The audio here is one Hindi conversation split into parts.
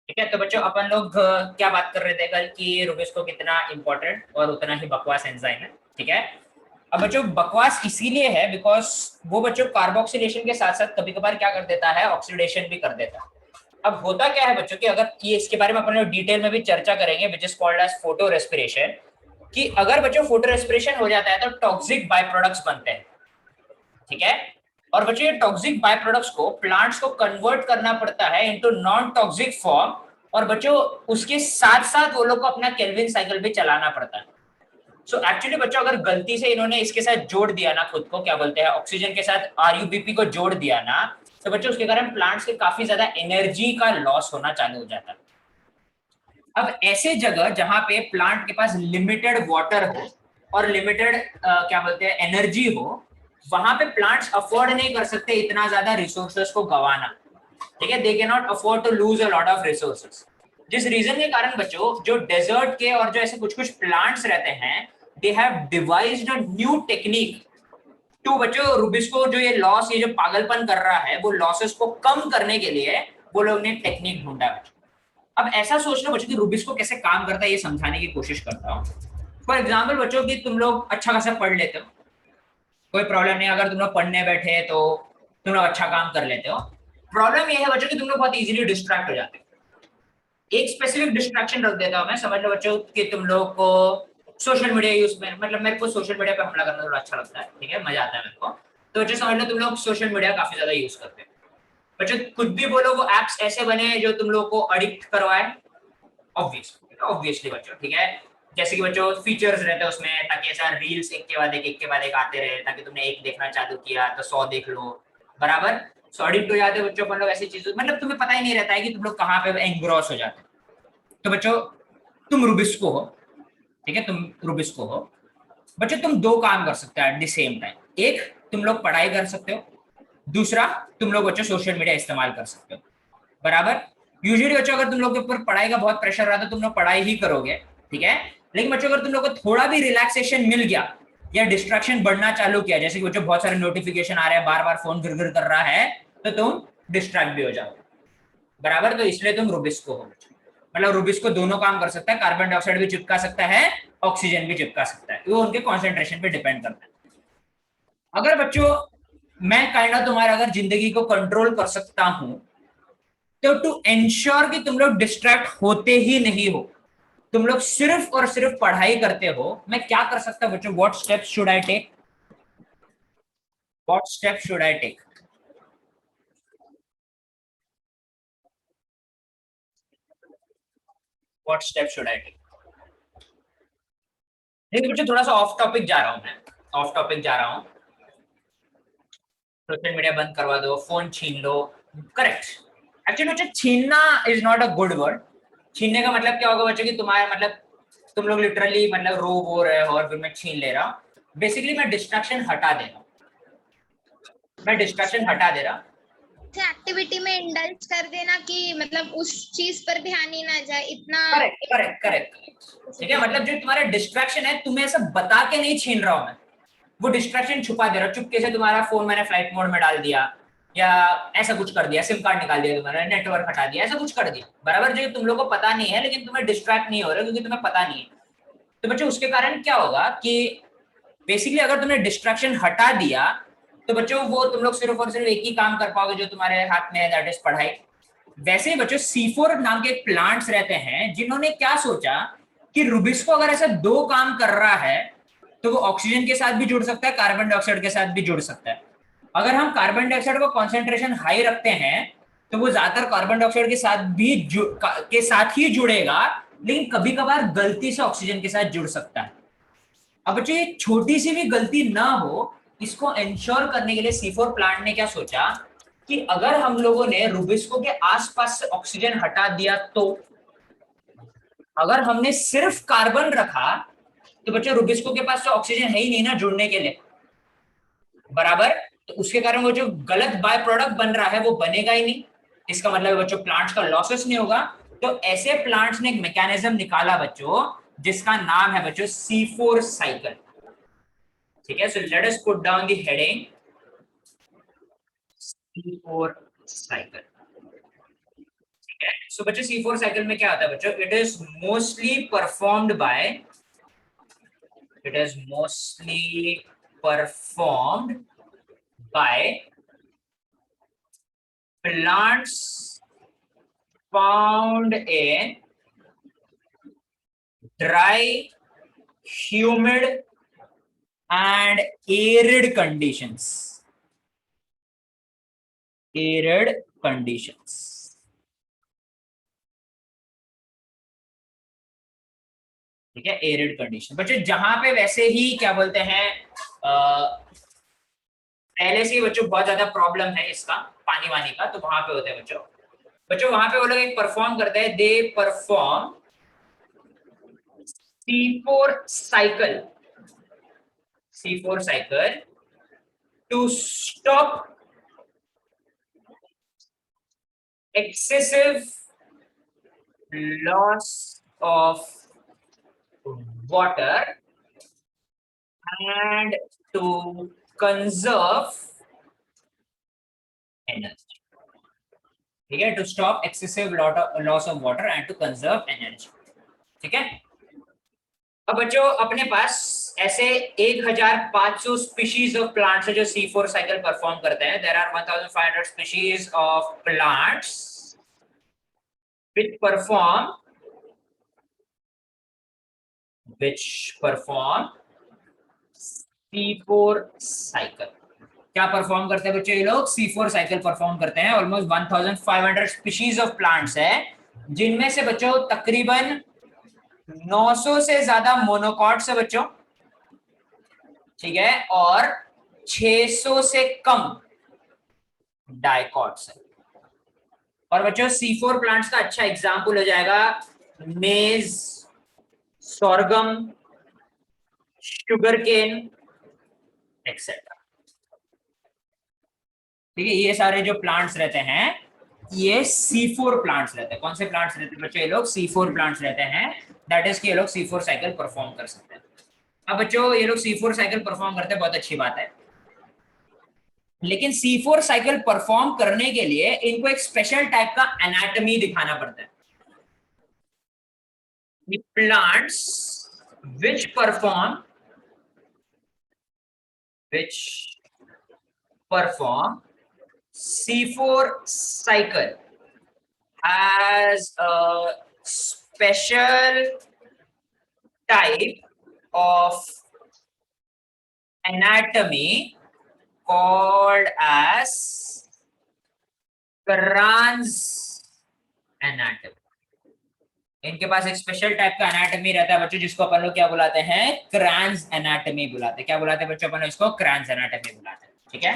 ठीक है। तो बच्चों अपन लोग क्या बात कर रहे थे कल कि रूबिस्को कितना इंपॉर्टेंट और उतना ही बकवास एंजाइम है। ठीक है। अब बच्चों बकवास इसीलिए है बिकॉज वो बच्चों कार्बोक्सिलेशन के साथ साथ कभी कभार क्या कर देता है, ऑक्सीडेशन भी कर देता है। अब होता क्या है बच्चों कि अगर ये इसके बारे में अपन लोग डिटेल में भी चर्चा करेंगे, which is called as photo respiration, कि अगर बच्चों फोटो रेस्पिरेशन हो जाता है तो टॉक्सिक बाय प्रोडक्ट्स बनते हैं। ठीक है। और बच्चों ये टॉक्सिक बाय प्रोडक्ट्स को प्लांट्स को कन्वर्ट करना पड़ता है इनटू नॉन टॉक्सिक फॉर्म। और बच्चों उसके साथ साथ वो लोग को अपना केल्विन साइकिल भी चलाना पड़ता है। सो एक्चुअली बच्चों अगर गलती से इन्होंने इसके साथ जोड़ दिया ना, खुद को क्या बोलते हैं, ऑक्सीजन के साथ आरयूबीपी को जोड़ दिया ना, तो बच्चों उसके कारण प्लांट्स के काफी ज्यादा एनर्जी का लॉस होना चालू हो जाता है। अब ऐसे जगह जहां पे प्लांट के पास लिमिटेड वाटर हो और लिमिटेड क्या बोलते हैं एनर्जी हो, वहां पे प्लांट्स अफोर्ड नहीं कर सकते इतना ज्यादा रिसोर्सेस को गंवाना। ठीक है। They can not afford to lose a lot of resources. जिस रीजन के कारण बच्चों जो डेजर्ट के और जो ऐसे कुछ कुछ प्लांट्स रहते हैं, they have devised a new technique to बच्चों रूबिस्को जो ये लॉस, ये जो पागलपन कर रहा है, वो लॉसेस को कम करने के लिए वो लोग ने टेक्निक ढूंढा है। अब ऐसा सोच लो बच्चों कि रूबिस्को कैसे काम करता है, ये समझाने की कोशिश करता हूँ। फॉर एग्जाम्पल बच्चों कि तुम लोग अच्छा खासा पढ़ लेते हो, कोई प्रॉब्लम नहीं। अगर तुम लोग पढ़ने बैठे तो तुम लोग अच्छा काम कर लेते हो। प्रॉब्लम ये है बच्चों कि तुम लोग बहुत इजीली डिस्ट्रैक्ट हो जाते हो। एक स्पेसिफिक डिस्ट्रैक्शन रख देता हूं मैं, समझ लो बच्चों कि तुम लोग को सोशल मीडिया यूज में, मतलब मेरे को सोशल मीडिया पे हमला करना थोड़ा अच्छा लगता है। ठीक है, मजा आता है मेरे को। तो बच्चों समझ लो तुम लोग सोशल मीडिया काफी ज्यादा यूज करते हो। बच्चों कुछ भी बोलो, वो एप्स ऐसे बने जो तुम लोग को अडिक्ट करवाए। ऑब्वियसली बच्चों, ठीक है। जैसे कि बच्चों फीचर्स रहते हैं उसमें, ताकि ऐसा रील्स एक के बाद एक आते रहे, ताकि तुमने एक देखना चालू किया तो 100 देख लो। बराबर। सो एडिक्ट हो जाते हो बच्चों अपन लोग ऐसी चीजों, मतलब तुम्हें पता ही नहीं रहता है कि तुम लोग कहाँ पे एंग्रॉस हो जाते हो। तो बच्चों तुम रूबिस्को हो। ठीक है, तुम रूबिस्को हो। बच्चों तुम दो काम कर सकते हो एट द सेम टाइम। एक, तुम लोग पढ़ाई कर सकते हो। दूसरा, तुम लोग बच्चों सोशल मीडिया इस्तेमाल कर सकते हो। बराबर। यूजुअली बच्चों अगर तुम लोग के ऊपर पढ़ाई का बहुत प्रेशर रहा तो तुम लोग पढ़ाई ही करोगे। ठीक है। लेकिन बच्चों अगर तुम लोग को थोड़ा भी रिलैक्सेशन मिल गया या डिस्ट्रैक्शन बढ़ना चालू किया, जैसे कि बच्चों बहुत सारे नोटिफिकेशन आ रहे हैं, बार बार फोन गिर गिर कर रहा है, तो तुम डिस्ट्रैक्ट भी हो जाओ। बराबर। तो इसलिए तुम रूबिस्को हो। मतलब रूबिस्को दोनों काम कर सकता है, कार्बन डाइऑक्साइड भी चिपका सकता है, ऑक्सीजन भी चिपका सकता है। वो उनके कॉन्सेंट्रेशन पे डिपेंड करता है। अगर बच्चों मैं काइंड ऑफ तुम्हारा अगर जिंदगी को कंट्रोल कर सकता हूं, तो टू एंश्योर कि तुम लोग डिस्ट्रैक्ट होते ही नहीं हो, तुम लोग सिर्फ और सिर्फ पढ़ाई करते हो, मैं क्या कर सकता हूं बच्चों? What steps should I take? What steps should I take? What steps should I take? देखिए बच्चों थोड़ा सा ऑफ टॉपिक जा रहा हूं मैं। ऑफ टॉपिक जा रहा हूं। सोशल मीडिया बंद करवा दो, फोन छीन लो। करेक्ट। एक्चुअली बच्चों छीनना is not a good word. छीनने का मतलब क्या होगा बच्चों कि तुम्हारा मतलब तुम लोग लिटरली मतलब रो हो रहे हो और फिर मैं छीन ले रहा हूँ। बेसिकली मैं डिस्ट्रैक्शन हटा दे रहा हूँ। मैं डिस्ट्रैक्शन हटा दे रहा। एक्टिविटी में इंडल्ज कर देना कि मतलब उस चीज पर ध्यान ही ना जाए इतना। Correct correct correct. ठीक है, मतलब जो तुम्हारा डिस्ट्रैक्शन है, तुम्हें ऐसा बता के नहीं छीन रहा हूं मैं। वो डिस्ट्रैक्शन छुपा दे रहा हूं। चुपके से तुम्हारा फोन मैंने फ्लाइट मोड में डाल दिया, या ऐसा कुछ कर दिया, सिम कार्ड निकाल दिया तुम्हारा, नेटवर्क हटा दिया, ऐसा कुछ कर दिया। बराबर। जो तुम लोग को पता नहीं है, लेकिन तुम्हें डिस्ट्रैक्ट नहीं हो रहे क्योंकि तुम्हें पता नहीं है। तो बच्चों उसके कारण क्या होगा कि बेसिकली अगर तुमने डिस्ट्रैक्शन हटा दिया, तो बच्चों वो तुम लोग सिर्फ और सिर्फ एक ही काम कर पाओगे जो तुम्हारे हाथ में है, दैट इज पढ़ाई। वैसे ही बच्चों C4 नाम के प्लांट्स रहते हैं जिन्होंने क्या सोचा कि रूबिस्को अगर ऐसा दो काम कर रहा है, तो वो ऑक्सीजन के साथ भी जुड़ सकता है, कार्बन डाइऑक्साइड के साथ भी जुड़ सकता है। अगर हम कार्बन डाइऑक्साइड को कॉन्सेंट्रेशन हाई रखते हैं, तो वो ज्यादातर कार्बन डाइऑक्साइड के साथ भी के साथ ही जुड़ेगा, लेकिन कभी कभार गलती से ऑक्सीजन के साथ जुड़ सकता है। अब बच्चों ये छोटी सी भी गलती ना हो, इसको इंश्योर करने के लिए C4 प्लांट ने क्या सोचा कि अगर हम लोगों ने रूबिस्को के आसपास से ऑक्सीजन हटा दिया, तो अगर हमने सिर्फ कार्बन रखा, तो बच्चों रूबिस्को के पास तो ऑक्सीजन है ही नहीं ना जुड़ने के लिए। बराबर। तो उसके कारण वो जो गलत बाय प्रोडक्ट बन रहा है वो बनेगा ही नहीं। इसका मतलब बच्चों प्लांट्स का लॉसेस नहीं होगा। तो ऐसे प्लांट्स ने एक मैकेनिज्म निकाला बच्चों, जिसका नाम है बच्चों C4 साइकिल। ठीक है। So let us put down the heading C4 cycle. ठीक है। सो बच्चों C4 साइकिल में क्या होता है बच्चों, it is mostly performed by, it is mostly performed by plants found in dry, humid and arid conditions. Arid conditions. ठीक है, एरिड कंडीशन बच्चों, जहां पे वैसे ही क्या बोलते हैं पहले से ही बच्चों बहुत ज्यादा प्रॉब्लम है इसका पानी वानी का, तो वहां पे होते हैं बच्चों। बच्चों वहां पे वो लोग एक परफॉर्म करते हैं, they perform C4 cycle, C4 cycle to stop excessive loss of water and to conserve energy. ठीक है, to stop excessive loss of water and to conserve energy. ठीक है, अब बच्चों अपने पास ऐसे 1500 स्पीशीज ऑफ प्लांट्स है जो C4 साइकिल परफॉर्म करते हैं। There are 1500 species of plants which perform C4 cycle. क्या परफॉर्म करते हैं बच्चों ये लोग, C4 साइकिल परफॉर्म करते हैं। ऑलमोस्ट 1500 स्पीशीज ऑफ प्लांट्स है, जिनमें से बच्चों तकरीबन 900 से ज्यादा मोनोकॉट्स है बच्चों, ठीक है, और 600 से कम डाइकॉट्स है। और बच्चों C4 प्लांट्स का अच्छा एग्जांपल हो जाएगा मेज, सोरगम, शुगर केन एक्सेट्रा। ठीक है, ये सारे जो प्लांट्स रहते हैं ये C4 प्लांट्स रहते हैं। कौन से प्लांट्स रहते हैं बच्चों, ये लोग C4 प्लांट्स रहते हैं। दैट इज कि ये लोग C4 साइकिल परफॉर्म कर सकते हैं। अब बच्चों ये लोग C4 साइकिल परफॉर्म करते हैं, बहुत अच्छी बात है, लेकिन C4 साइकिल परफॉर्म करने के लिए इनको एक स्पेशल टाइप का एनाटॉमी दिखाना पड़ता है। Plants which perform C4 cycle has a special type of anatomy called as Kranz anatomy। इनके पास एक स्पेशल टाइप का एनाटॉमी रहता है बच्चों, जिसको अपन लोग क्या बुलाते हैं, क्रैंज एनाटॉमी बुलाते हैं। क्या बुलाते हैं बच्चों अपन लोग इसको, क्रैंज एनाटॉमी बुलाते हैं। ठीक है,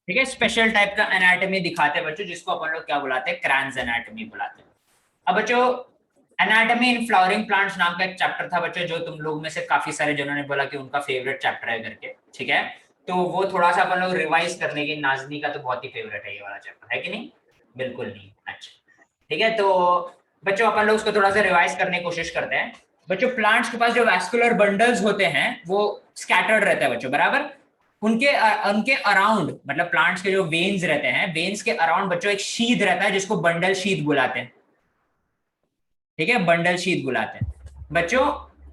ठीक है, स्पेशल टाइप का एनाटॉमी दिखाते हैं बच्चों, जिसको अपन लोग क्या बुलाते हैं, क्रैंज एनाटॉमी बुलाते हैं। अब बच्चों एनाटॉमी इन फ्लावरिंग प्लांट्स नाम का एक चैप्टर था बच्चों, जो तुम लोग में से काफी सारे जिन्होंने बोला कि उनका फेवरेट चैप्टर है करके। ठीक है, तो वो थोड़ा सा अपन लोग रिवाइज करने की, नाजनी का तो बहुत ही फेवरेट है ये वाला चैप्टर, है कि नहीं? बिल्कुल नहीं। अच्छा, ठीक है, तो बच्चों अपन लोग उसको थोड़ा सा रिवाइज करने की कोशिश करते हैं। बच्चों प्लांट्स के पास जो वैस्कुलर बंडल्स होते हैं वो स्कैटर्ड रहते हैं बच्चों, बराबर। उनके उनके अराउंड, मतलब प्लांट्स के जो वेन्स रहते हैं, वेन्स के अराउंड बच्चों एक शीथ रहता है, जिसको बंडल शीथ बुलाते हैं। ठीक है, बंडल शीथ बुलाते हैं बच्चों।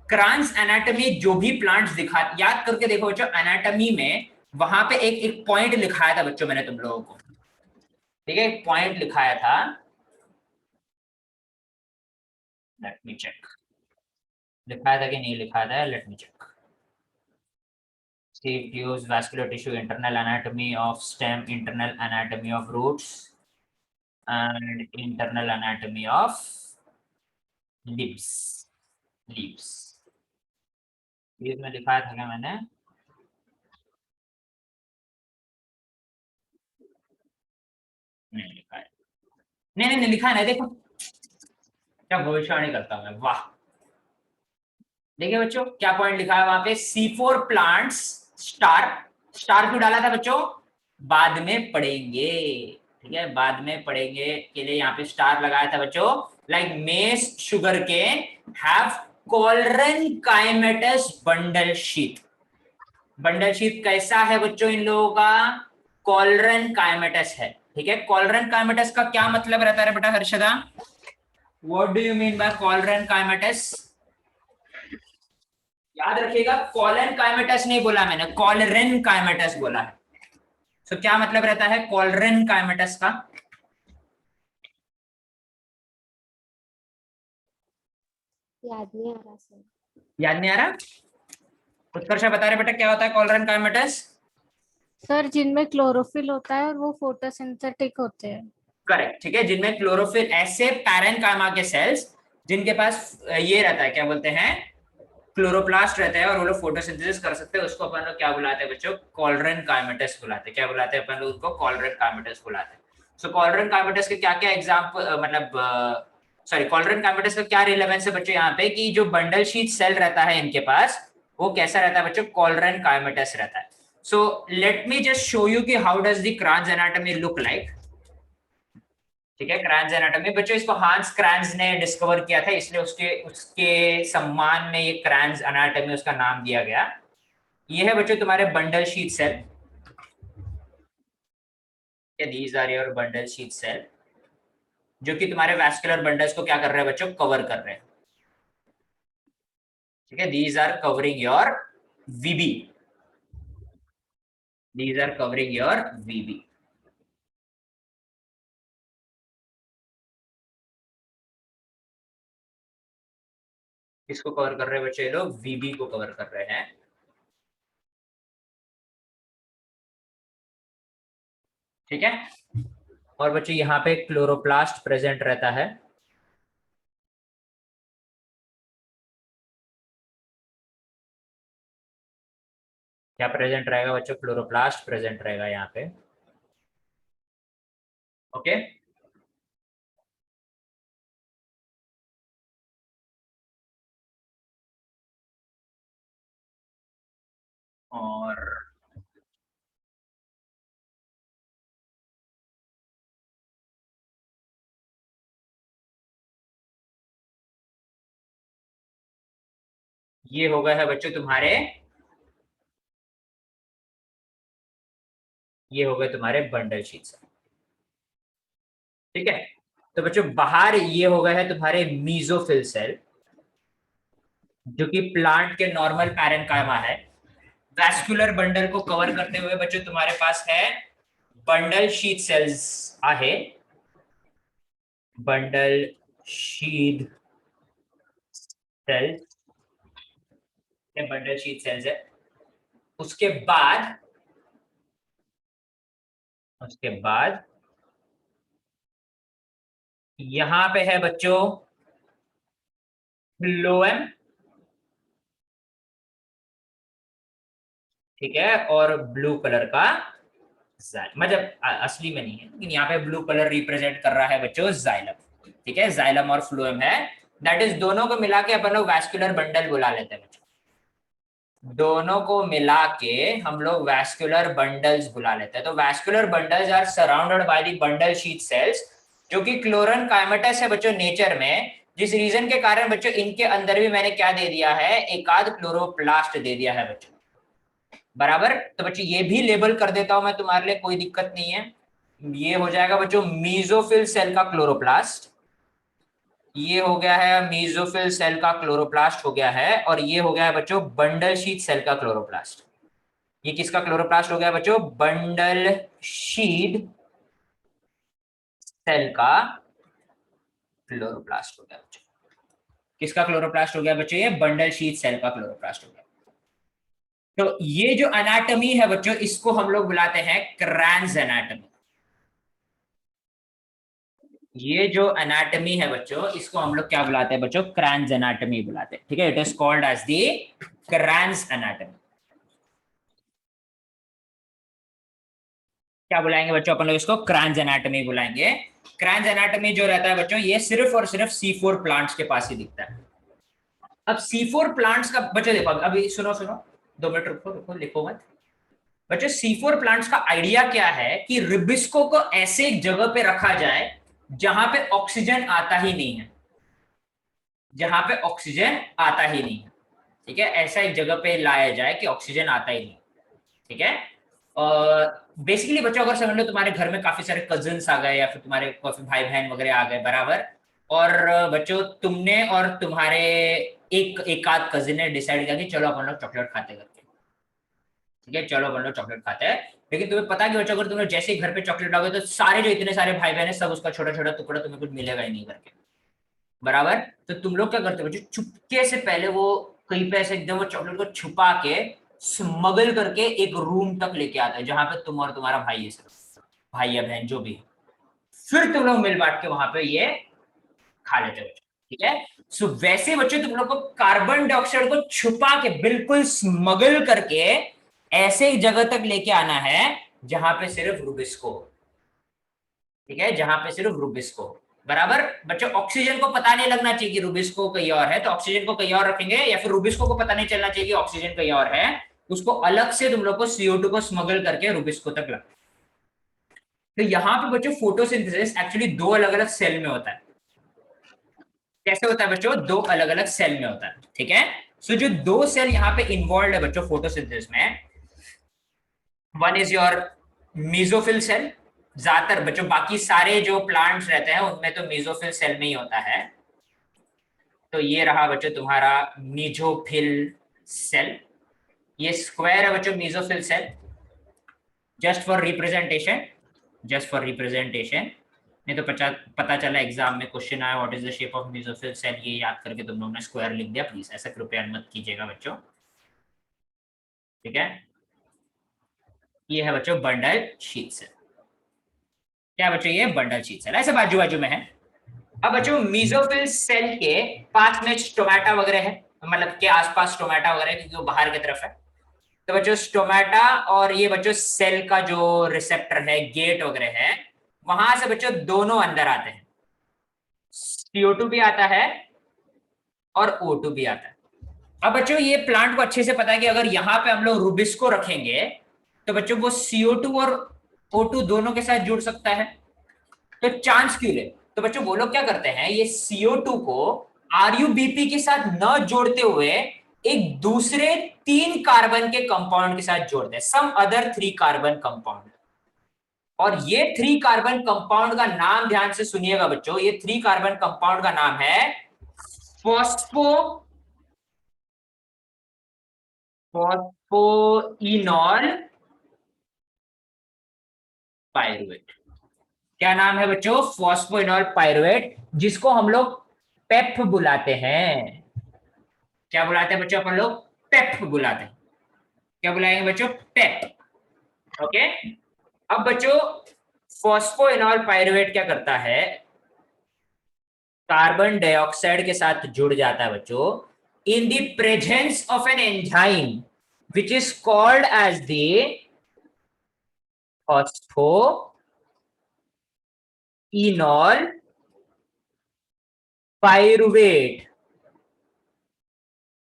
क्रांस एनाटॉमी जो भी प्लांट्स दिखा, याद करके देखो बच्चों, एनाटॉमी में वहां पे एक एक पॉइंट लिखाया था बच्चों मैंने तुम लोगों को। ठीक है, एक पॉइंट लिखाया था, लेट मी चेक, लिखाया था कि नहीं लिखाया था, let me check. Steve views vascular tissue, internal anatomy of stem, internal anatomy of roots, and internal anatomy of leaves. Leaves में लिखा था क्या मैंने? नहीं लिखा है, नहीं नहीं नहीं लिखा है ना, देखो क्या भविष्यवाणी करता हूं मैं, वाह। देखिए बच्चों क्या पॉइंट लिखा है वहां पे, C4 प्लांट्स स्टार, स्टार क्यों डाला था बच्चों, बाद में पढ़ेंगे, ठीक है, बाद में पढ़ेंगे के लिए यहाँ पे स्टार लगाया था बच्चों। Like maize sugarcane have chlorenchymatous bundle sheath. Bundle sheath कैसा है बच्चों इन लोगों का, कॉलरन काइमेटस है, ठीक है। कॉलरन काइमेटस का क्या मतलब रहता है बेटा Harshada, what do you mean by chlorenchymatous, याद रखिएगा कॉलन काइमेटस नहीं बोला मैंने, कॉलरेन काइमेटस बोला है। तो क्या मतलब रहता है कॉलरेन काइमेटस का, याद नहीं आ रहा सर। याद नहीं आ रहा, उत्कर्षा बता रहे बेटा क्या होता है कॉलरेन काइमेटस। सर जिनमें क्लोरोफिल होता है और वो फोटोसिंथेटिक होते हैं। करेक्ट, ठीक है, जिनमें क्लोरोफिल, ऐसे पैरेनकाइमा के सेल्स जिनके पास ये रहता है क्या बोलते हैं, क्लोरोप्लास्ट रहता है और वो लोग फोटोसिंथेसिस कर सकते हैं, उसको अपन लोग क्या बुलाते हैं बच्चों, कॉलरेन काइमेटस बुलाते हैं, क्या बुलाते हैं अपन लोग उसको, कॉलरेन काइमेटस बुलाते हैं। सो कॉलरेन काइमेटस के क्या क्या एग्जाम्पल, मतलब सॉरी कॉलरेन काइमेटस का क्या रिलेवेंस है बच्चों यहाँ पे, कि जो बंडल शीट सेल रहता है इनके पास वो कैसा रहता है बच्चों, कॉलरेन काइमेटस रहता है। So let me just show you कि how does the Kranz anatomy look like, ठीक है। क्रांज एनाटॉमी बच्चों इसको हांस क्रांज ने डिस्कवर किया था, इसलिए उसके उसके सम्मान में ये क्रांज एनाटॉमी उसका नाम दिया गया। ये है बच्चों तुम्हारे bundle sheath cell, these are your bundle sheath cell, जो कि तुम्हारे वैस्कुलर बंडल्स को क्या कर रहे हैं बच्चों, कवर कर रहे हैं, ठीक है। These are covering your VB, these are covering your VB. किसको कवर कर रहे हैं बच्चे, लोग वीबी को कवर कर रहे हैं, ठीक है। और बच्चे यहाँ पे क्लोरोप्लास्ट प्रेजेंट रहता है, क्या प्रेजेंट रहेगा बच्चों, क्लोरोप्लास्ट प्रेजेंट रहेगा यहाँ पे, ओके। और ये हो गया है बच्चों तुम्हारे, ये हो गए तुम्हारे बंडल शीट्स, ठीक है। तो बच्चों बाहर ये हो गए हैं तुम्हारे मीजोफिल सेल, जो कि प्लांट के नॉर्मल पैरेनकाइमा है। वैस्कुलर बंडल को कवर करते हुए बच्चों तुम्हारे पास है बंडल शीट सेल्स आहे, bundle sheath cell, bundle sheath cells है। उसके बाद, उसके बाद यहां पे है बच्चों फ्लोएम, ठीक है, और ब्लू कलर का मतलब असली में नहीं है लेकिन यहाँ पे ब्लू कलर रिप्रेजेंट कर रहा है बच्चों जाइलम, ठीक है, जाइलम और फ्लोएम है, दैट इज दोनों को मिला के अपन लोग वैस्कुलर बंडल बुला लेते हैं बच्चों, दोनों को मिला के हम लोग वैस्कुलर बंडल्स बुला लेते हैं। तो vascular bundles are surrounded by the bundle sheath cells, जो कि क्लोरन काइमेटस है बच्चों नेचर में, जिस रीजन के कारण बच्चों इनके अंदर भी मैंने क्या दे दिया है, एक आध क्लोरोप्लास्ट दे दिया है बच्चों, बराबर। तो बच्चों ये भी लेबल कर देता हूं मैं तुम्हारे लिए, कोई दिक्कत नहीं है। ये हो जाएगा बच्चों मीजोफिल सेल का क्लोरोप्लास्ट, ये हो गया है मीजोफिल सेल का क्लोरोप्लास्ट हो गया है, और ये हो गया है बच्चों बंडल शीट सेल का क्लोरोप्लास्ट। ये किसका क्लोरोप्लास्ट हो गया बच्चों, बंडल शीट सेल का क्लोरोप्लास्ट हो गया बच्चों, किसका क्लोरोप्लास्ट हो गया बच्चों, ये बंडल शीट सेल का क्लोरोप्लास्ट हो गया। तो ये जो एनाटॉमी है बच्चों इसको हम लोग बुलाते हैं क्रैंज एनाटॉमी, ये जो एनाटॉमी है बच्चों इसको हम लोग क्या बुलाते हैं बच्चों, क्रैंज एनाटॉमी बुलाते हैं, ठीक है, it is called as the Kranz anatomy. क्या बुलाएंगे बच्चों अपन लोग इसको? क्रैन्स एनाटॉमी बुलाएंगे। क्रैन्स एनाटॉमी जो रहता है बच्चों, ये सिर्फ और सिर्फ C4 प्लांट्स के पास ही दिखता है। अब C4 प्लांट्स का बच्चों देखो, अभी सुनो सुनो, 2 मिनट रुको रुको, लिखो मत बच्चों। C4 प्लांट्स का आइडिया क्या है कि रिबिस्को को ऐसे एक जगह पे रखा जाए जहां पे ऑक्सीजन आता ही नहीं है, जहां पे ऑक्सीजन आता ही नहीं है, ठीक है, ऐसा एक जगह पे लाया जाए कि ऑक्सीजन आता ही नहीं, ठीक है। और बेसिकली बच्चों अगर समझ लो तुम्हारे घर में काफी सारे कजिन्स आ गए या फिर तुम्हारे काफी भाई बहन वगैरह आ गए, बराबर, और बच्चों तुमने और तुम्हारे एक आध कजिन ने डिसाइड किया कि चलो अपन लोग चॉकलेट खाते करके, ठीक है, चलो अपन लोग चॉकलेट खाते हैं। लेकिन तुम्हें पता है कि बच्चों अगर तुम लोग जैसे ही घर पे चॉकलेट लाओगे तो सारे जो इतने सारे भाई बहन है सब उसका छोटा छोटा टुकड़ा तुम्हें कुछ मिलेगा ही नहीं करके, बराबर। तो तुम लोग क्या करते हो बच्चों, चुपके से पहले वो कहीं पे ऐसे एकदम वो चॉकलेट को छुपा के स्मगल करके एक रूम तक लेके आते हैं जहां पे तुम और तुम्हारा भाई है, सिर्फ भाई या बहन जो भी है। फिर तुम लोग मिल बांट के वहां पे ये खा लेते हो, ठीक है। सो वैसे बच्चों तुम लोग को कार्बन डाइऑक्साइड को छुपा के बिल्कुल स्मगल करके ऐसे एक जगह तक लेके आना है जहां पे सिर्फ रुबिस्को, ठीक है, जहां पे सिर्फ रुबिस्को, बराबर। बच्चों ऑक्सीजन को पता नहीं लगना चाहिए कि रुबिस्को कहीं और है, तो ऑक्सीजन को कहीं और रखेंगे, या फिर रुबिस्को को पता नहीं चलना चाहिए कि ऑक्सीजन कहीं और है, उसको अलग से तुम लोग को CO2 को स्मगल करके रुबिस्को तक ला। तो यहाँ पे बच्चों फोटोसिंथेसिस एक्चुअली 2 अलग अलग सेल में होता है। कैसे होता है बच्चों? 2 अलग अलग सेल में होता है, ठीक है। सो जो 2 सेल यहाँ पे इन्वॉल्व है बच्चों फोटोसिंथेसिस में, one is your mesophyll cell. ज्यादातर बच्चों बाकी सारे जो प्लांट्स रहते हैं उनमें तो मीजोफिल सेल में ही होता है। तो ये रहा बच्चों तुम्हारा मीजोफिल सेल, ये स्क्वायर है बच्चों mesophyll cell, just for representation, just for representation. नहीं तो पता चला एग्जाम में क्वेश्चन आया what is the shape of mesophyll cell, ये याद करके तुम लोगों ने स्क्वायर लिख दिया, प्लीज ऐसा कृपया मत कीजिएगा बच्चों, ठीक है। ये है बच्चों बंडल शीट सेल। क्या बच्चों? ये बंडल शीट सेल ऐसे बाजू बाजू में है। अब बच्चों मीजोफिल सेल के पास में स्टोमेटा वगैरह है, मतलब के आसपास स्टोमेटा वगैरह, क्योंकि वो बाहर की तरफ है। तो बच्चों स्टोमेटा और ये बच्चों सेल का जो रिसेप्टर है, गेट वगैरह है, वहां से बच्चों दोनों अंदर आते हैं। CO2 भी आता है और O2 भी आता है। अब बच्चों ये प्लांट को अच्छे से पता है कि अगर यहाँ पे हम लोग रुबिस्को रखेंगे तो बच्चों वो CO2 और O2 दोनों के साथ जुड़ सकता है। तो चांस क्यों ले? तो बच्चों वो लोग क्या करते हैं, ये CO2 को RuBP के साथ न जोड़ते हुए एक दूसरे 3 कार्बन के कंपाउंड के साथ जोड़ते हैं, सम अदर 3 कार्बन कंपाउंड। और ये 3 कार्बन कंपाउंड का नाम ध्यान से सुनिएगा बच्चों, ये 3 कार्बन कंपाउंड का नाम है फॉस्फो फॉस्फोइनॉल पायरुवेट। क्या नाम है बच्चों? फॉस्फोइनॉल पायरुवेट, जिसको हम लोग पेप बुलाते हैं। क्या बुलाते हैं बच्चों अपन लोग? पेप बुलाते हैं। क्या बुलाएंगे बच्चों? पेप, ओके। अब बच्चों फॉस्फोइनॉल पायरुवेट क्या करता है, कार्बन डाइऑक्साइड के साथ जुड़ जाता है बच्चों in the presence of an enzyme which is called as the phosphoenol pyruvate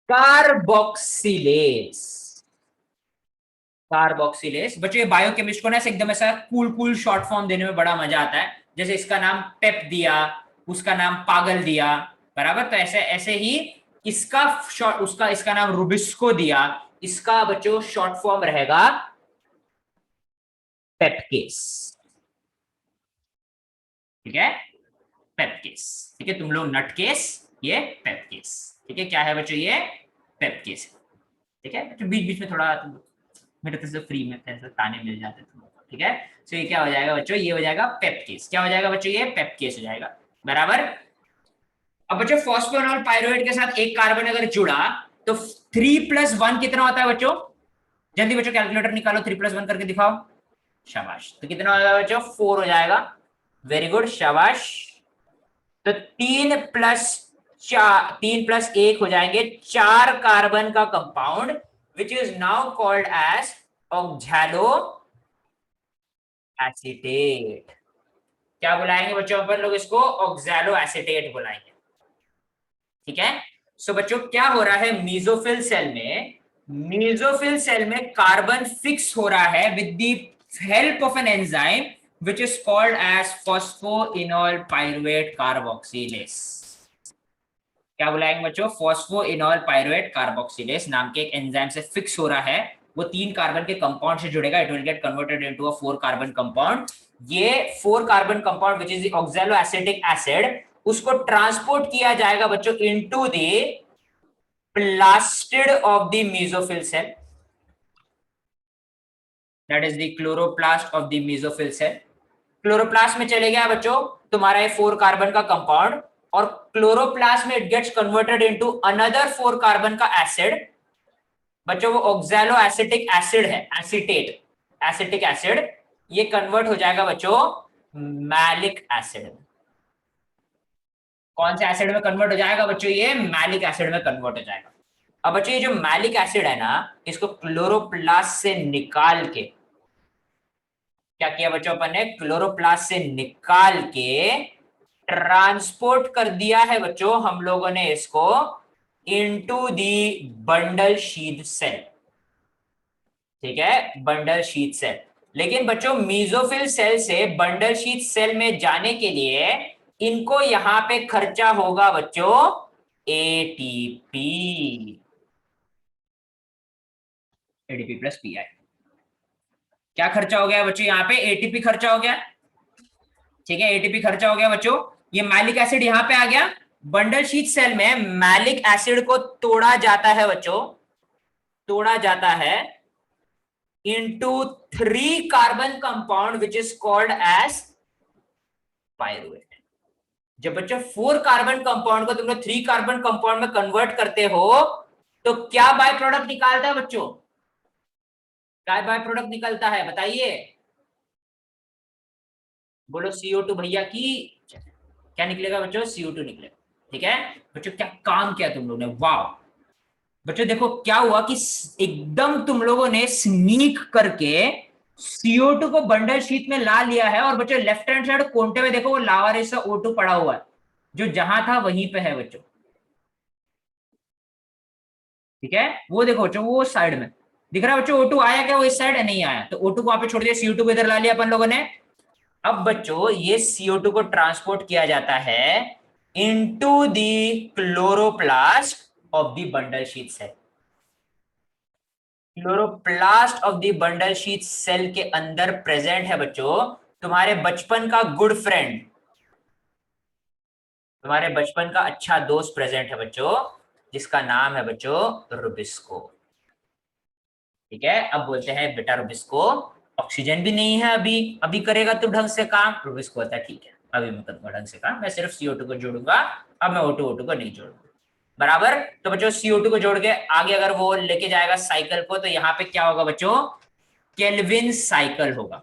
carboxylase. Carboxylase बच्चों ये बायोकेमिस्ट को ना एकदम ऐसा कूल कूल शॉर्ट फॉर्म देने में बड़ा मजा आता है, जैसे इसका नाम पेप दिया, उसका नाम पागल दिया, बराबर। तो ऐसे ऐसे ही इसका शॉर्ट, उसका इसका नाम रुबिस्को दिया, इसका बच्चों शॉर्ट फॉर्म रहेगा पेपकेस, ठीक है, पेपकेस, ठीक है। तुम लोग नटकेस, ये पेपकेस, ठीक है। क्या है बच्चों? ये पेपकेस, ठीक है। तो बीच बीच में थोड़ा मेरे तरफ से फ्री में ताने मिल जाते थे, ठीक है। तो ये क्या हो जाएगा बच्चों? ये हो जाएगा पेपकेस। क्या हो जाएगा बच्चों? ये पेपकेस हो जाएगा, बराबर। अब बच्चों फॉस्फोनॉल पायरुवेट के साथ एक कार्बन अगर जुड़ा तो 3+1 कितना होता है बच्चों? जल्दी बच्चों कैलकुलेटर निकालो, 3+1 करके दिखाओ, शाबाश। तो कितना हो जाएगा बच्चों? 4 हो जाएगा, वेरी गुड, शाबाश। तो 3+1 हो जाएंगे 4 कार्बन का compound which is now called as oxalo acetate. क्या बुलाएंगे बच्चों अपन लोग इसको? ऑक्सैलो एसीटेट बुलाएंगे। ठीक है। सो बच्चों क्या हो रहा है मीजोफिल सेल में? मीजोफिल सेल में कार्बन फिक्स हो रहा है with the help of an enzyme which is called as phosphoenol pyruvate carboxylase। क्या बुलाएंगे बच्चों? फॉस्फोइनॉल पायरुवेट कार्बोक्सिलेज नाम के एक एंजाइम से फिक्स हो रहा है। वो 3 कार्बन के कंपाउंड से जुड़ेगा, it will get converted into a 4 carbon compound. ये 4 carbon compound which is the oxaloacetic acid, उसको ट्रांसपोर्ट किया जाएगा बच्चों into the plastid of the mesophyll cell, that is the chloroplast of the mesophyll cell. Chloroplast में चले गया बच्चों तुम्हारा ये 4 कार्बन का कंपाउंड, और क्लोरोप्लास्ट में it gets converted into another 4 carbon का एसिड। बच्चों वो ऑक्सैलो एसिटिक एसिड है, एसीटेट एसिटिक एसिड, ये कन्वर्ट हो जाएगा बच्चों मैलिक एसिड में। कौन से एसिड में कन्वर्ट हो जाएगा बच्चों? ये मैलिक एसिड में कन्वर्ट हो जाएगा। अब बच्चों ये जो मैलिक एसिड है ना, इसको क्लोरोप्लास्ट से निकाल के, क्या किया बच्चों अपन ने? क्लोरोप्लास्ट से निकाल के ट्रांसपोर्ट कर दिया है बच्चों हम लोगों ने इसको into the bundle sheath cell. ठीक है, बंडल शीथ सेल। लेकिन बच्चों मीजोफिल सेल से बंडल शीथ सेल में जाने के लिए इनको यहां पे खर्चा होगा बच्चों एटीपी, एटीपी प्लस पीआई। क्या खर्चा हो गया बच्चों? यहाँ पे एटीपी खर्चा हो गया। ठीक है, एटीपी खर्चा हो गया बच्चों। ये मैलिक एसिड यहाँ पे आ गया। बंडल शीथ सेल में मैलिक एसिड को तोड़ा जाता है बच्चों, तोड़ा जाता है into 3 carbon compound which is called as pyruvate। जब बच्चों 4 कार्बन कंपाउंड को तुम लोग 3 कार्बन कंपाउंड में कन्वर्ट करते हो तो क्या बाय प्रोडक्ट निकालता है बच्चों? क्या बाय प्रोडक्ट निकलता है बताइए? बोलो CO2 भैया की। क्या निकलेगा बच्चों? CO2 निकलेगा। ठीक है बच्चों, क्या काम किया तुम लोगों ने, वाह। बच्चों देखो क्या हुआ कि एकदम तुम लोगों ने स्नीक करके CO2 को बंडल शीट में ला लिया है। और बच्चों लेफ्ट हैंड साइड कोने में देखो वो लावारिस O2 पड़ा हुआ है, जो जहां था वहीं पे है बच्चों। ठीक है, वो देखो बच्चों वो साइड में दिख रहा है बच्चों। O2 आया क्या? वो इस साइड नहीं आया, तो O2 को वहां पे छोड़ दिया, CO2 को इधर ला लिया अपन लोगों ने। अब बच्चों ये CO2 को ट्रांसपोर्ट किया जाता है into the chloroplast of the bundle sheath cell. Chloroplast of the bundle sheath cell के अंदर प्रेजेंट है बच्चों तुम्हारे बचपन का गुड फ्रेंड, तुम्हारे बचपन का अच्छा दोस्त प्रेजेंट है बच्चों, जिसका नाम है बच्चों रुबिस्को। ठीक है, अब बोलते हैं बेटा रुबिस्को ऑक्सीजन भी नहीं है अभी, अभी करेगा तो ढंग से काम। रुबिस्को होता है ठीक है, अभी मैं करूंगा ढंग से काम, मैं सिर्फ CO2 को जोड़ूंगा, अब मैं O2 को नहीं जोड़ूंगा। बराबर। तो बच्चों CO2 को जोड़ के आगे अगर वो लेके जाएगा साइकिल को, तो यहाँ पे क्या होगा बच्चों? केल्विन साइकिल होगा।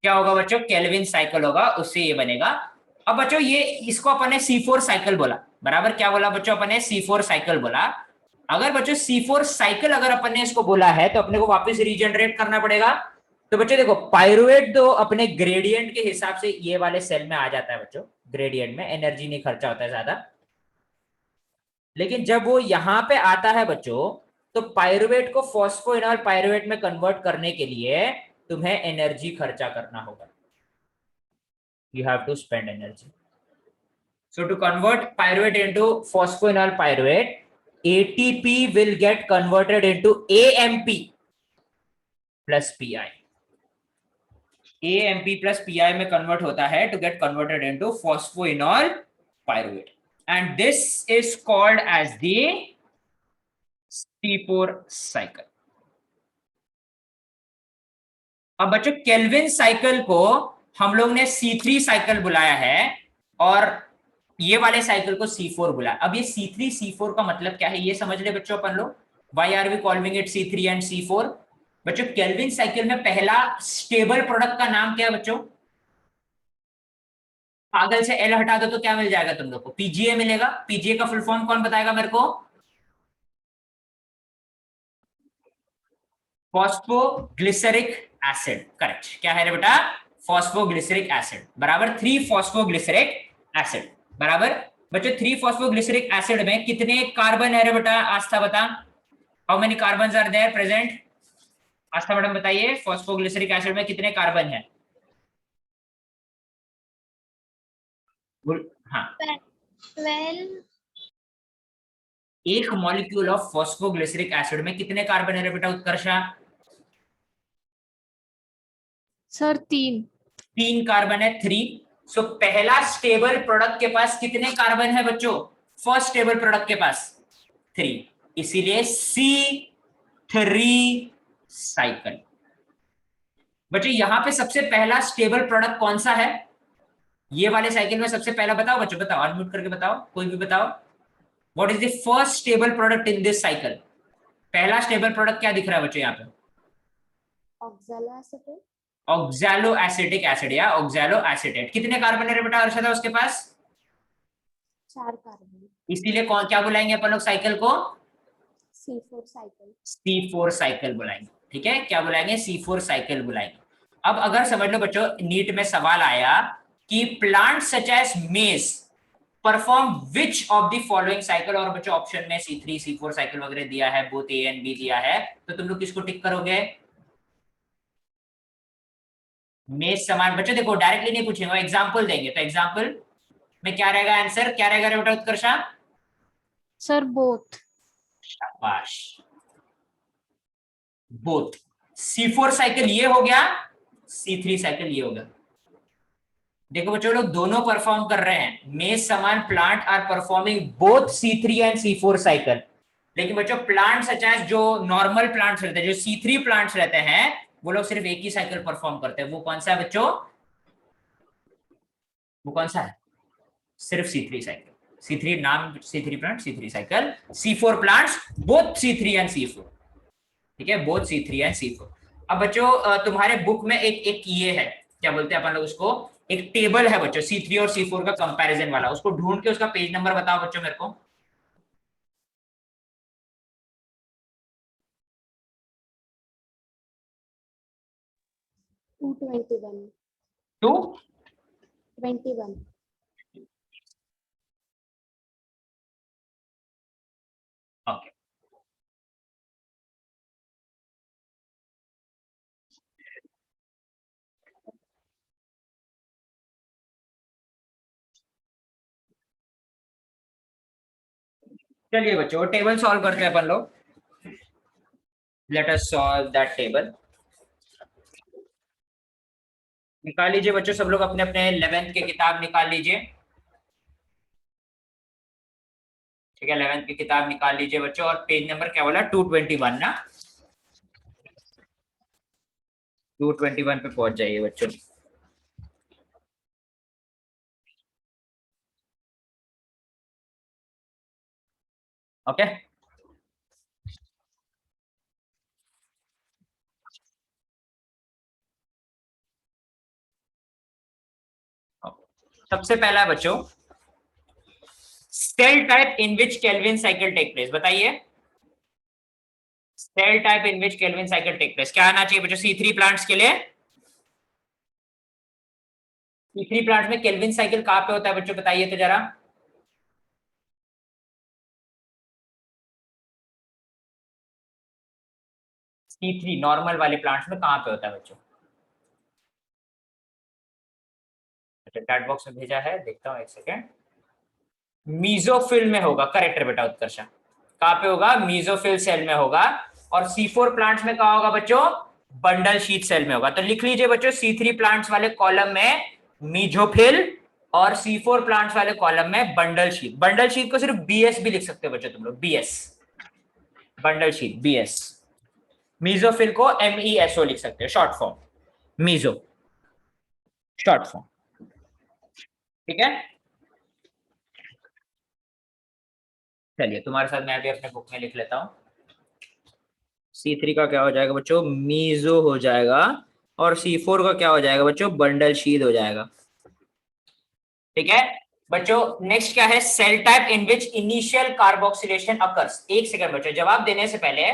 क्या होगा बच्चों? केल्विन साइकिल होगा, उससे ये बनेगा। अब बच्चों ये इसको अपन ने C4 साइकिल बोला। बराबर, क्या बोला बच्चों अपन ने? C4 साइकिल बोला। अगर बच्चों C4 साइकिल अगर अपन ने इसको बोला है तो अपने को वापस रीजनरेट करना पड़ेगा। तो बच्चों देखो पायरुवेट तो अपने ग्रेडियंट के हिसाब से ये वाले सेल में आ जाता है बच्चों, ग्रेडियंट में एनर्जी नहीं खर्चा होता है ज्यादा। लेकिन जब वो यहां पे आता है बच्चों, तो पायरुवेट को फॉस्फोइनॉल पायरुवेट में कन्वर्ट करने के लिए तुम्हें एनर्जी खर्चा करना होगा। You have to spend energy. So to convert pyruvate into phosphoenol pyruvate, ATP will get converted into AMP plus PI. AMP plus PI में convert होता है to get converted into phosphoenol pyruvate, and this is called as the C4 cycle. अब बच्चों केल्विन साइकिल को हम लोग ने C3 साइकिल बुलाया है और ये वाले साइकिल को C4 बुलाया। अब ये C3 C4 का मतलब क्या है ये समझ ले बच्चों अपन लोग। Why are we calling it C3 and C4? बच्चों केल्विन साइकिल में पहला स्टेबल प्रोडक्ट का नाम क्या है बच्चों? पागल से L हटा दो तो क्या मिल जाएगा तुम लोग को? PGA मिलेगा। PGA का फुल फॉर्म कौन बताएगा मेरे को? Phosphoglyceric acid, correct. क्या है रे बेटा? फॉस्फोग्लिसरिक एसिड बराबर 3 फॉस्फोग्लिसरिक एसिड बराबर। बच्चों 3 फॉस्फोग्लिसरिक एसिड में कितने कार्बन है रे बेटा? आस्था बता, how many carbon are there present? Aastha madam बताइए, फॉस्फोग्लिसरिक एसिड में कितने कार्बन है? हाँ, 12। एक मॉलिक्यूल ऑफ फॉस्फोग्लिसरिक एसिड में कितने कार्बन है रे बेटा उत्कर्षा? सर 3। 3 कार्बन है, 3। सो पहला स्टेबल प्रोडक्ट के पास कितने कार्बन है बच्चों? फर्स्ट स्टेबल प्रोडक्ट के पास 3, इसीलिए C3 साइकिल। बच्चों यहां पे सबसे पहला स्टेबल प्रोडक्ट कौन सा है ये वाले साइकिल में? सबसे पहला बताओ बच्चों, बताओ, अनम्यूट करके बताओ, कोई भी बताओ। What is the first stable product in this cycle? पहला स्टेबल प्रोडक्ट क्या दिख रहा है बच्चों यहाँ पे? ऑक्सैलो एसिटिक एसिड या ऑक्सैलो एसिटेट। कितने कार्बन है बेटा अर्षदा उसके पास? 4 कार्बन। इसीलिए कौन क्या बुलाएंगे अपन लोग साइकिल को? C4 cycle. C4 साइकिल बुलाएंगे, ठीक है। क्या बुलाएंगे? C4 साइकिल बुलाएंगे। अब अगर समझ लो बच्चों, नीट में सवाल आया कि प्लांट सच एज मेज perform which of the following cycle, और बच्चों ऑप्शन में C3 C4 साइकिल वगैरह दिया है, बोथ A एंड B दिया है, तो तुम लोग किसको टिक करोगे? मेज समान। बच्चों देखो डायरेक्टली नहीं पूछेंगे, एग्जांपल देंगे, तो एग्जांपल में क्या रहेगा आंसर? क्या रहेगा रे बेटा उत्कर्षा? Sir both. शाबाश, बोथ। C4 साइकिल ये हो गया, C3 साइकिल ये हो गया। देखो बच्चों लोग दोनों परफॉर्म कर रहे हैं, मेज समान plant are performing both C3 and C4 साइकिल। लेकिन बच्चों प्लांट सच एज जो नॉर्मल प्लांट्स रहते हैं, जो C3 प्लांट्स रहते हैं, वो लोग सिर्फ एक ही साइकिल परफॉर्म करते हैं। वो कौन सा है बच्चों? वो कौन सा है? सिर्फ C3 साइकिल। C3 नाम, C3 plant, C3 cycle. C4 plants both C3 and C4, ठीक है, बोथ C3 एंड C4। अब बच्चों तुम्हारे बुक में एक एक ये है, क्या बोलते हैं अपन लोग उसको, एक टेबल है बच्चों C3 और C4 का कंपैरिजन वाला। उसको ढूंढ के उसका पेज नंबर बताओ बच्चों मेरे को। 221। 221। ओके, चलिए बच्चों टेबल सॉल्व करते हैं अपन लोग। Let us solve that table. निकाल लीजिए बच्चों सब लोग अपने अपने 11th की किताब निकाल लीजिए, ठीक है। 11th की किताब निकाल लीजिए बच्चों, और पेज नंबर क्या बोला? 221 ना? 221 पे पहुंच जाइए बच्चों। ओके, सबसे पहला बच्चों, cell type in which Calvin cycle take place. बताइए, cell type in which Calvin cycle take place क्या आना चाहिए बच्चों C3 प्लांट्स के लिए? C3 प्लांट्स में केल्विन साइकिल कहां पे होता है बच्चों? बताइए तो जरा। C3 नॉर्मल वाले प्लांट्स में कहां पे होता है बच्चों? अच्छा, चैट बॉक्स में भेजा है, देखता हूं एक सेकेंड। मीजोफिल में होगा, करेक्ट बेटा उत्कर्षा। कहां पे होगा? मीजोफिल सेल में होगा। और C4 प्लांट्स में कहा होगा बच्चों? बंडल शीट सेल में होगा। तो लिख लीजिए बच्चों C3 प्लांट्स वाले कॉलम में मीजोफिल, और C4 प्लांट्स वाले कॉलम में बंडल शीट। बंडल शीट को सिर्फ BS भी लिख सकते हो बच्चों तुम लोग, BS, bundle sheath BS। Mesophyll को MESO लिख सकते हो, short form, meso, short form, ठीक है। चलिए तुम्हारे साथ मैं भी अपने बुक में लिख लेता हूं। C3 का क्या हो जाएगा बच्चों? मीजो हो जाएगा, और C4 का क्या हो जाएगा बच्चों? बंडल शीट हो जाएगा, ठीक है बच्चों। नेक्स्ट क्या है? Cell type in which initial carboxylation occurs. एक सेकंड बच्चों, जवाब देने से पहले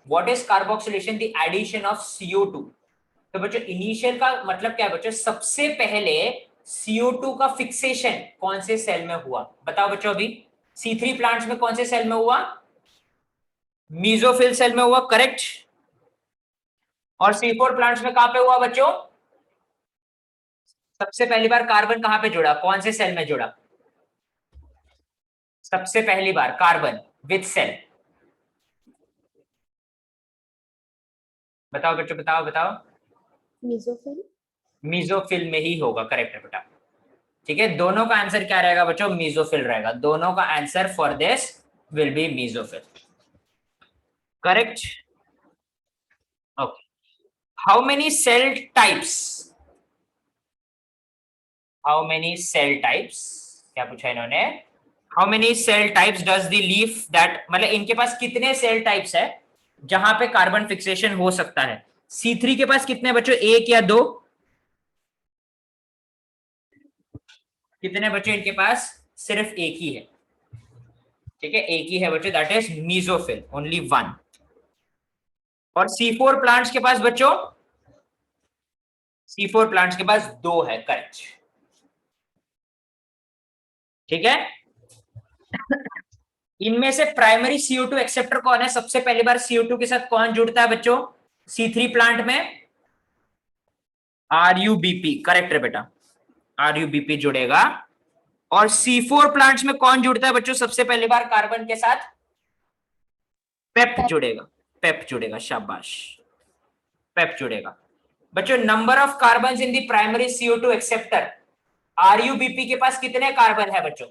what is carboxylation? The addition of CO2। तो बच्चों इनिशियल का मतलब क्या है बच्चों? सबसे पहले CO2 का फिक्सेशन कौन से सेल में हुआ? बताओ बच्चों अभी। C3 प्लांट्स में कौन से सेल में हुआ? मीजोफिल सेल में हुआ, करेक्ट। और C4 प्लांट्स में कहां पे हुआ बच्चों? सबसे पहली बार कार्बन कहां पे जुड़ा? कौन से सेल में जुड़ा सबसे पहली बार कार्बन विथ सेल? बताओ बच्चों, बताओ बताओ। मीजोफिल। मीजोफिल में ही होगा, करेक्ट है बेटा। ठीक है, दोनों का आंसर क्या रहेगा बच्चों? मीजोफिल रहेगा। दोनों का answer for this will be mesophyll, correct. Okay, how many cell types? How many cell types, क्या पूछा इन्होंने? How many cell types does the leaf that, मतलब इनके पास कितने सेल टाइप्स है जहां पे कार्बन फिक्सेशन हो सकता है? C3 के पास कितने बच्चों? एक या दो? कितने बच्चों इनके पास? सिर्फ एक ही है। ठीक है, एक ही है बच्चों, that is mesophyll, only one. और C4 प्लांट्स के पास बच्चों? C4 प्लांट्स के पास दो है, करेक्ट। ठीक है, इनमें से प्राइमरी CO2 एक्सेप्टर कौन है? सबसे पहली बार CO2 के साथ कौन जुड़ता है बच्चों C3 प्लांट में? RUBP, करेक्ट है बेटा, RUBP जुड़ेगा। और C4 प्लांट्स में कौन जुड़ता है बच्चों सबसे पहली बार कार्बन के साथ? पेप जुड़ेगा, पेप जुड़ेगा, शाबाश, पेप जुड़ेगा। बच्चों number of carbon in the primary CO2 acceptor, RUBP के पास कितने कार्बन है बच्चों?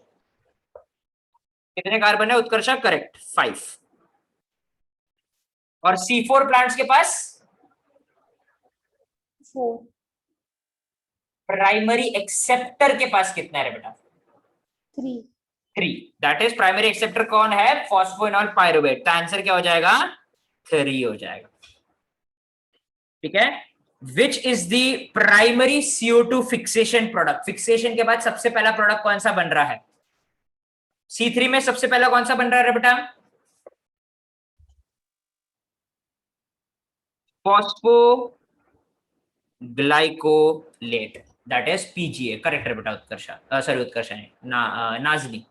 कितने कार्बन है उत्कर्षा? करेक्ट, 5। और C4 प्लांट्स के पास? 4। प्राइमरी एक्सेप्टर के पास कितना है बेटा? 3। 3। दैट इज प्राइमरी एक्सेप्टर कौन है? Phosphoenol pyruvate. तो आंसर क्या हो जाएगा? 3 हो जाएगा। ठीक है, विच is the primary CO2 fixation product? Fixation के बाद सबसे पहला प्रोडक्ट कौन सा बन रहा है? C3 में सबसे पहला कौन सा बन रहा है बेटा? Phospho glycolate, that is PGA, correct है बेटा उत्कर्षा, सॉरी उत्कर्षा नहीं, नाजनी,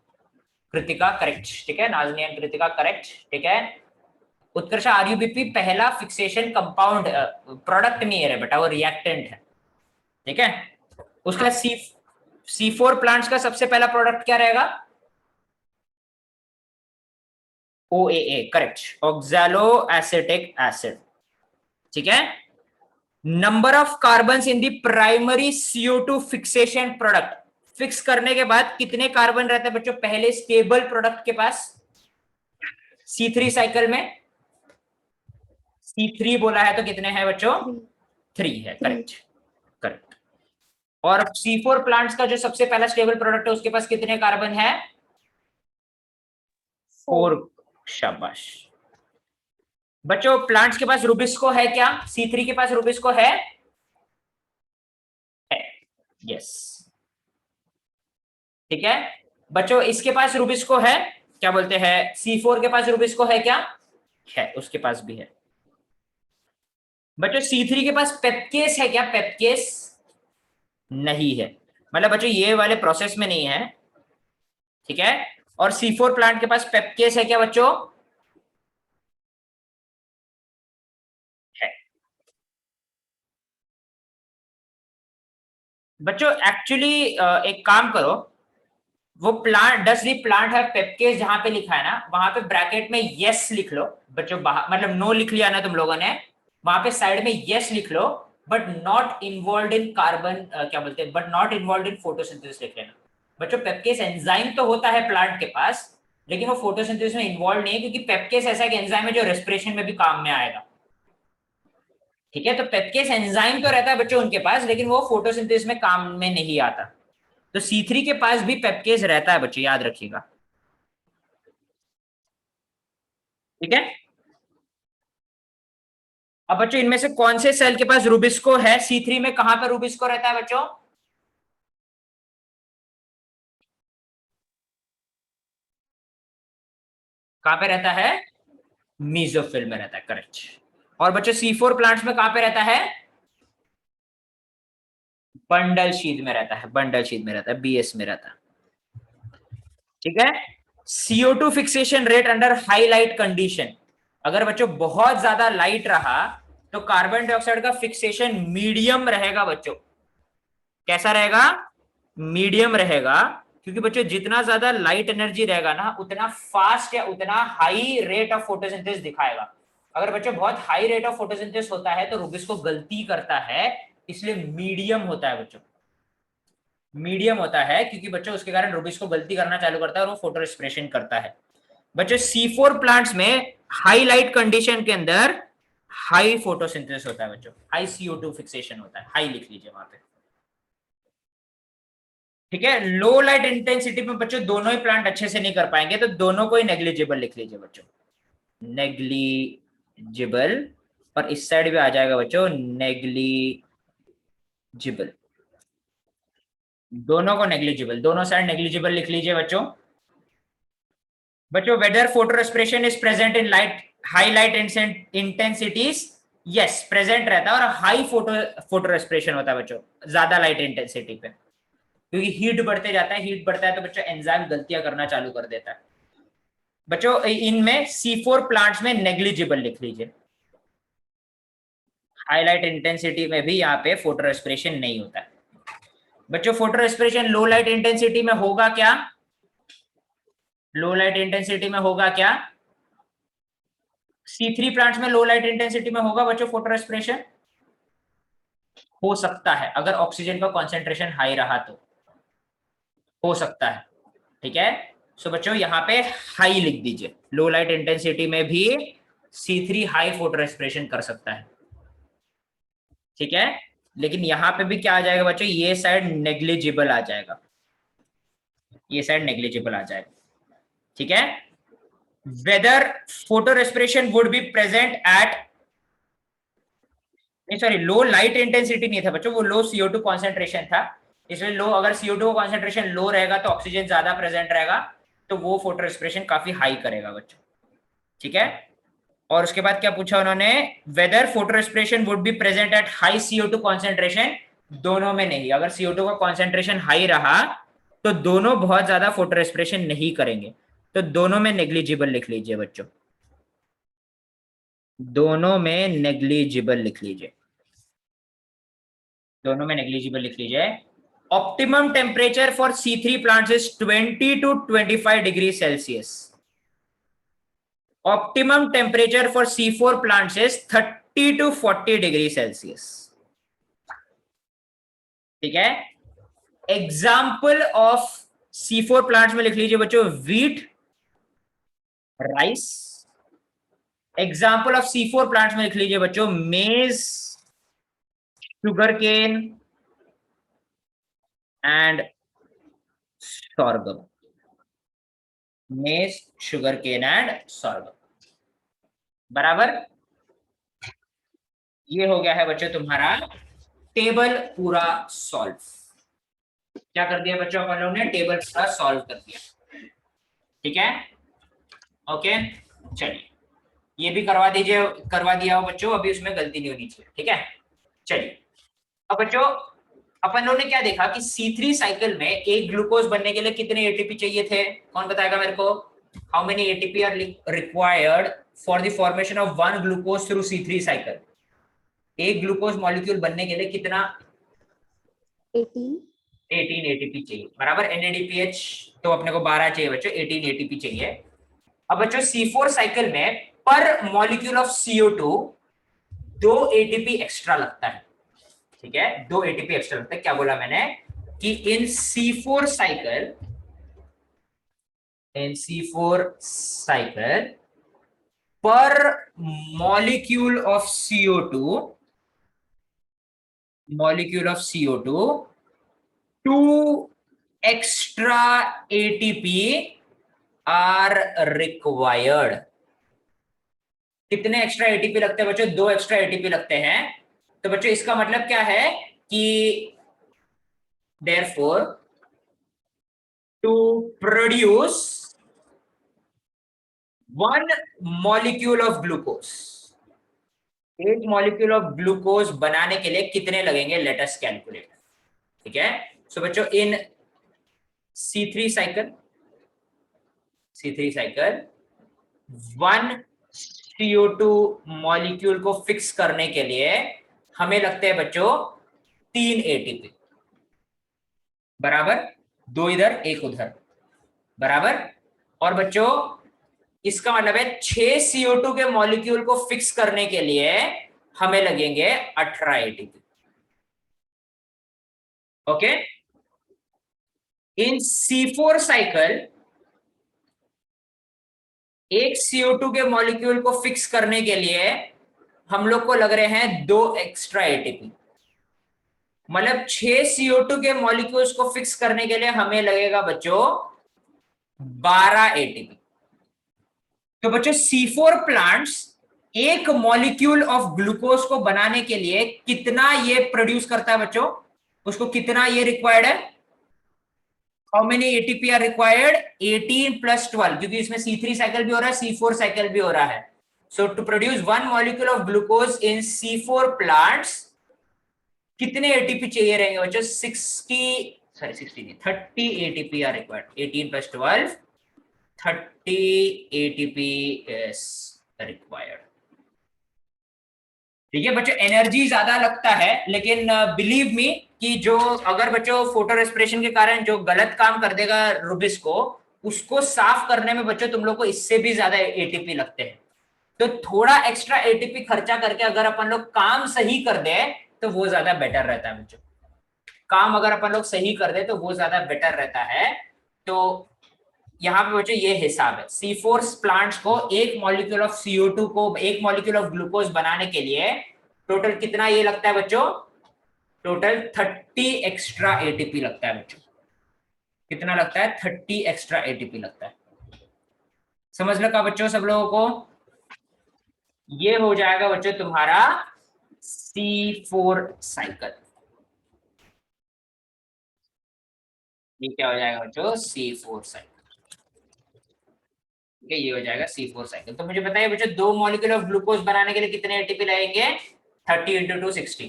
कृतिका, करेक्ट। ठीक है, नाजनी एंड कृतिका करेक्ट। ठीक है, उत्कर्षा RUBP पहला फिक्सेशन कंपाउंड प्रोडक्ट नहीं है बेटा, वो रिएक्टेंट है। ठीक है, उसका C4 प्लांट्स का सबसे पहला प्रोडक्ट क्या रहेगा? OAA, correct, oxalo acetic acid. ठीक है, number of carbon in the primary CO2 fixation product, fix करने के बाद कितने कार्बन रहते हैं बच्चों पहले स्टेबल प्रोडक्ट के पास? C3 साइकिल में C3 बोला है तो कितने हैं बच्चों? 3 है, करेक्ट, करेक्ट। और C4 प्लांट्स का जो सबसे पहला स्टेबल प्रोडक्ट है उसके पास कितने कार्बन है? 4, शाबाश। बच्चों प्लांट्स के पास रुबिस्को है क्या? C3 के पास रुबिस्को है? यस। ठीक है बच्चों, इसके पास रुबिस्को है, क्या बोलते हैं, C4 के पास रुबिस्को है क्या? है, उसके पास भी है। बच्चों C3 के पास पेप्केस है क्या? पेप्केस नहीं है, मतलब बच्चों ये वाले प्रोसेस में नहीं है। ठीक है, और C4 प्लांट के पास पेप्केस है क्या बच्चों? है। बच्चों एक्चुअली एक काम करो, वो प्लांट डस दी प्लांट है पेप्केस जहां पे लिखा है ना, वहां पे ब्रैकेट में यस लिख लो बच्चों, मतलब नो लिख लिया ना तुम लोगों ने, वहां पे साइड में यस लिख लो, but not involve in carbon, क्या बोलते हैं, but not involve in photosynthesis लिख लेना। बच्चों पेप्केस एंजाइम तो होता है प्लांट के पास, लेकिन वो फोटोसिंथेसिस में इन्वॉल्व नहीं है, क्योंकि पेप्केस ऐसा एक एंजाइम है जो रेस्पिरेशन में भी काम में आएगा। ठीक है, तो पेप्केस एंजाइम तो रहता है बच्चों उनके पास, लेकिन वो फोटोसिंथेसिस में काम में नहीं आता। तो C3 के पास भी पेप्केस रहता है बच्चों, याद रखिएगा। ठीक है, अब बच्चों इनमें से कौन से सेल के पास रुबिस्को है? C3 में कहां पर रुबिस्को रहता है बच्चों? कहां पे रहता है? मीसोफिल में रहता है, करेक्ट। और बच्चों C4 प्लांट्स में कहां पे रहता है? बंडल शीथ में रहता है, बंडल शीथ में रहता है, BS में रहता है, ठीक है। CO2 fixation rate under high light condition, अगर बच्चों बहुत ज्यादा लाइट रहा तो कार्बन डाइऑक्साइड का फिक्सेशन मीडियम रहेगा बच्चों। कैसा रहेगा? मीडियम रहेगा, क्योंकि बच्चों जितना ज्यादा लाइट एनर्जी रहेगा ना उतना फास्ट या उतना हाई रेट ऑफ फोटोसिंथेसिस दिखाएगा। अगर बच्चों बहुत हाई रेट ऑफ फोटोसिंथेसिस होता है तो रूबिस्को गलती करता है, इसलिए मीडियम होता है बच्चों, मीडियम होता है, क्योंकि बच्चों उसके कारण रूबिस्को गलती करना चालू करता है और वो फोटो रेस्पिरेशन करता है। बच्चों C4 प्लांट्स में हाई लाइट कंडीशन के अंदर हाई फोटोसिंथेसिस होता है बच्चों, हाई CO2 फिक्सेशन होता है, हाई लिख लीजिए वहां पे, ठीक है। लो लाइट इंटेंसिटी में बच्चों दोनों ही प्लांट अच्छे से नहीं कर पाएंगे, तो दोनों को ही नेग्लिजिबल लिख लीजिए बच्चों, नेग्लिजिबल। और इस साइड भी आ जाएगा बच्चों नेग्लिजिबल, दोनों को नेग्लिजिबल, दोनों साइड नेग्लिजिबल लिख लीजिए बच्चों। बच्चों whether photo respiration is present in light high light intensities, yes present रहता है, और हाई फोटो रेस्पिरेशन होता है बच्चों ज्यादा लाइट इंटेंसिटी पे, क्योंकि हीट बढ़ते जाता है, हीट बढ़ता है तो बच्चों एंजाइम गलतियां करना चालू कर देता है। बच्चों इनमें C4 प्लांट्स में नेग्लिजिबल लिख लीजिए, हाईलाइट इंटेंसिटी में भी यहाँ पे फोटो रेस्पिरेशन नहीं होता है। बच्चों फोटो रेस्पिरेशन लो लाइट इंटेंसिटी में होगा क्या? लो लाइट इंटेंसिटी में होगा क्या? C3 प्लांट्स में लो लाइट इंटेंसिटी में होगा बच्चों फोटो रेस्पिरेशन? हो सकता है, अगर ऑक्सीजन का कॉन्सेंट्रेशन हाई रहा तो हो सकता है, ठीक है। सो बच्चों यहाँ पे हाई लिख दीजिए, लो लाइट इंटेंसिटी में भी C3 हाई फोटो रेस्पिरेशन कर सकता है, ठीक है। लेकिन यहाँ पे भी क्या आ जाएगा बच्चों, ये साइड नेग्लिजिबल आ जाएगा, ये साइड नेग्लिजिबल आ जाएगा, ठीक है। Whether photo respiration would be present at, नहीं सॉरी, लो लाइट इंटेंसिटी नहीं था बच्चों, वो लो CO2 कॉन्सेंट्रेशन था, इसलिए लो, अगर CO2 का कॉन्सेंट्रेशन लो रहेगा तो ऑक्सीजन ज्यादा प्रेजेंट रहेगा, तो वो फोटो रेस्पिरेशन काफी हाई करेगा बच्चों, ठीक है। और उसके बाद क्या पूछा उन्होंने, whether photo respiration would be present at high CO2 concentration, दोनों में नहीं, अगर CO2 का कॉन्सेंट्रेशन हाई रहा तो दोनों बहुत ज्यादा फोटो रेस्पिरेशन नहीं करेंगे, तो दोनों में नेग्लिजिबल लिख लीजिए बच्चों, दोनों में नेग्लिजिबल लिख लीजिए, दोनों में नेग्लिजिबल लिख लीजिए। Optimum temperature for C3 plants is 20 to 25 degree Celsius, optimum temperature for C4 plants is 30 to 40 degree Celsius, ठीक है। एग्जाम्पल ऑफ C4 प्लांट्स में लिख लीजिए बच्चों, wheat, rice. Example of C4 plants में लिख लीजिए बच्चों, मेज, शुगर केन एंड sorghum, मेज, शुगर केन एंड sorghum, बराबर। ये हो गया है बच्चों तुम्हारा टेबल पूरा सॉल्व। क्या कर दिया बच्चों अपन लोगों ने, टेबल पूरा सॉल्व कर दिया, ठीक है। ओके चलिए, ये भी करवा दीजिए, करवा दिया हो बच्चों, अभी उसमें गलती नहीं होनी चाहिए, ठीक है। चलिए अब बच्चों अपन लोगों ने क्या देखा कि C3 साइकिल में एक ग्लूकोज बनने के लिए कितने ATP चाहिए थे, कौन बताएगा मेरे को? How many ATP are required for the formation of one glucose through C3 cycle? एक ग्लूकोज मॉलिक्यूल बनने के लिए कितना? 18 ATP चाहिए, बराबर। NADPH तो अपने को 12 चाहिए बच्चों, 18 ATP चाहिए। अब बच्चों C4 साइकिल में पर molecule of CO2 2 ATP extra लगता है, ठीक है, 2 ATP एक्स्ट्रा लगता है। क्या बोला मैंने कि in C4 cycle, in C4 cycle per molecule of CO2, molecule of CO2 2 extra ATP are required. कितने एक्स्ट्रा ATP लगते हैं बच्चों? 2 एक्स्ट्रा ATP लगते हैं। तो बच्चों इसका मतलब क्या है कि therefore to produce 1 molecule of glucose, एक मॉलिक्यूल ऑफ ग्लूकोज बनाने के लिए कितने लगेंगे, लेट अस कैलकुलेट। ठीक है, सो बच्चों इन C3 cycle, C3 cycle 1 CO2 molecule को फिक्स करने के लिए हमें लगते हैं बच्चों 3 ATP, बराबर, 2 इधर 1 उधर, बराबर। और बच्चों इसका मतलब है 6 CO2 के मॉलिक्यूल को फिक्स करने के लिए हमें लगेंगे 18 ATP। ओके, इन C4 साइकिल एक CO2 के मॉलिक्यूल को फिक्स करने के लिए हम लोग को लग रहे हैं 2 एक्स्ट्रा ATP, मतलब 6 CO2 के मॉलिक्यूल्स को फिक्स करने के लिए हमें लगेगा बच्चों 12 ATP। तो बच्चों C4 प्लांट्स एक मॉलिक्यूल ऑफ ग्लूकोज को बनाने के लिए कितना ये प्रोड्यूस करता है बच्चों, उसको कितना ये रिक्वायर्ड है, how many ATP are required, 18 + 12, क्योंकि इसमें C3 साइकिल भी हो रहा है, C4 साइकिल भी हो रहा है। So to produce 1 molecule of glucose in C4 plants कितने एटीपी चाहिए रहेंगे बच्चों, 30 ATP are required, 18 + 12 30 ATP is required. ठीक है बच्चों, एनर्जी ज्यादा लगता है, लेकिन बिलीव मी कि जो अगर बच्चों फोटो रेस्पिरेशन के कारण जो गलत काम कर देगा रूबिस को, उसको साफ करने में बच्चों तुम लोग को इससे भी ज्यादा एटीपी लगते हैं। तो थोड़ा एक्स्ट्रा एटीपी खर्चा करके अगर अपन लोग काम सही कर दे तो वो ज्यादा बेटर रहता है बच्चों, काम अगर अपन लोग सही कर दे तो वो ज्यादा बेटर रहता है। तो यहाँ पे बच्चों ये हिसाब है, C4 प्लांट्स को एक मॉलिक्यूल ऑफ CO2 को, एक मॉलिक्यूल ऑफ ग्लूकोज बनाने के लिए टोटल कितना ये लगता है बच्चों, टोटल 30 एक्स्ट्रा एटीपी लगता है बच्चों। कितना लगता है, 30 एक्स्ट्रा एटीपी लगता है। समझ लगा बच्चों सब लोगों को, ये हो जाएगा बच्चों तुम्हारा C4 साइकिल। ये क्या हो जाएगा बच्चों, C4 साइकिल। ये हो जाएगा C4 साइकिल। तो मुझे बताइए बच्चों 2 मॉलिक्यूल ऑफ ग्लूकोज बनाने के लिए कितने एटीपी लगेंगे, 30 × 2 60,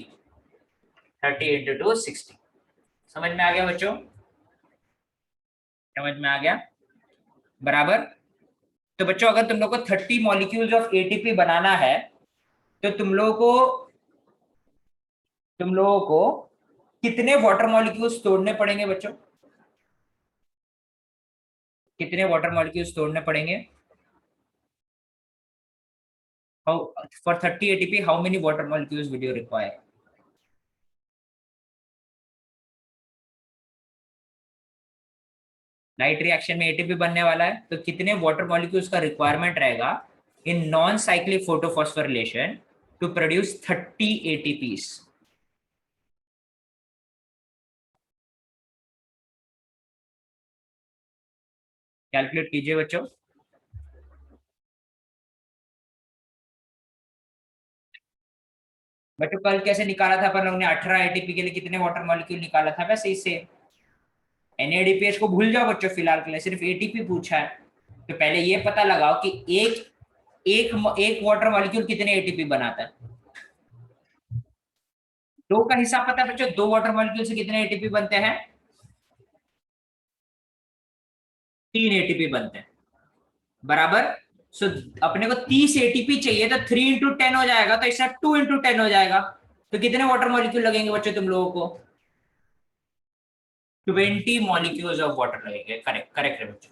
30 × 2 60। समझ में आ गया बच्चों, समझ में आ गया, बराबर। तो बच्चों अगर तुम लोग को 30 मॉलिक्यूल्स ऑफ एटीपी बनाना है तो तुम लोगों को कितने वाटर मॉलिक्यूल्स तोड़ने पड़ेंगे बच्चों, कितने वाटर मॉलिक्यूल्स तोड़ने पड़ेंगे, for 30 ATP how many water molecules will you require. Night reaction में एटीपी बनने वाला है, तो कितने वाटर मॉलिक्यूल्स का रिक्वायरमेंट रहेगा in non cyclic photophosphorylation to produce 30 ATPs. Calculate कीजिए बच्चों। बच्चों कल कैसे निकाला था अपन लोग ने, 18 एटीपी के लिए कितने वाटर मॉलिक्यूल निकाला था, वैसे इससे NADPH को भूल जाओ बच्चों, फिलहाल के लिए सिर्फ एटीपी पूछा है। तो पहले ये पता लगाओ कि एक एक वाटर मॉलिक्यूल कितने एटीपी बनाता है। 2 का हिसाब पता है बच्चों, 2 वाटर मॉलिक्यूल से कितने एटीपी बनते हैं, 3 एटीपी बनते हैं, बराबर। सो अपने को 30 एटीपी चाहिए तो 3 × 10 हो जाएगा, तो इसका 2 × 10 हो जाएगा। तो कितने वाटर मॉलिक्यूल लगेंगे बच्चों तुम लोगों को, 20 मॉलिक्यूल्स ऑफ वाटर लगेंगे। करेक्ट, करेक्ट है बच्चों,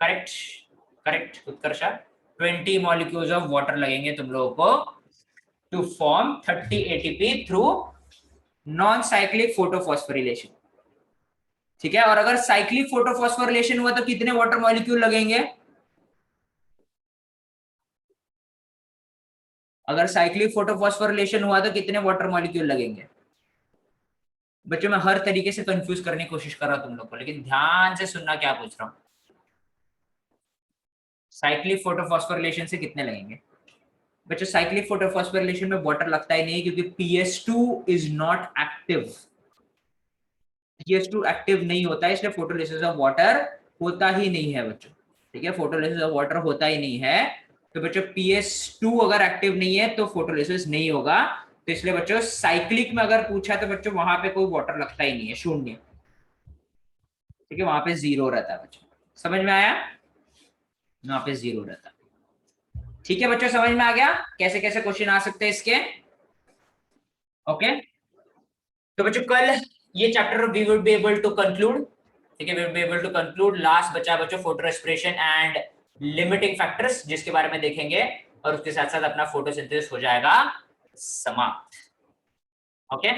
correct, correct Utkarsha, 20 molecules of water लगेंगे तुम लोगों को to form 30 ATP through non cyclic photophosphorylation. ठीक है, और अगर साइक्लिक फोटोफॉस्फोरिलेशन हुआ तो कितने वाटर मॉलिक्यूल लगेंगे, अगर साइक्लिक फोटोफॉस्फोरिलेशन हुआ तो कितने वाटर मॉलिक्यूल लगेंगे। बच्चों मैं हर तरीके से कंफ्यूज करने की कोशिश कर रहा हूं तुम लोग को, लेकिन ध्यान से सुनना क्या पूछ रहा हूं। साइक्लिक फोटोफॉस्फोरिलेशन से कितने लगेंगे बच्चों, साइक्लिक फोटोफॉस्फोरिलेशन में वाटर लगता ही नहीं, क्योंकि PS2 is not active, PS2 active नहीं होता है, इसलिए फोटोलिसिस ऑफ वाटर होता ही नहीं है बच्चों। ठीक है, फोटोलिसिस ऑफ वाटर होता ही नहीं है। तो बच्चों PS2 अगर एक्टिव नहीं है तो फोटोलिसिस नहीं होगा। तो इसलिए बच्चों साइक्लिक में अगर पूछा तो बच्चों वहां पे कोई वाटर लगता ही नहीं है, शून्य। ठीक है, वहां पे 0 रहता है बच्चों, समझ में आया? वहां पे 0 रहता है। ठीक है बच्चों, समझ में आ गया कैसे कैसे क्वेश्चन आ सकते हैं इसके? ओके, तो बच्चों कल ये chapter we will be able to conclude. ठीक है, we will be able to conclude. Last बचा बच्चों photo respiration and limiting factors, जिसके बारे में देखेंगे, और उसके साथ साथ अपना फोटोसिंथेसिस हो जाएगा समाप्त। ओके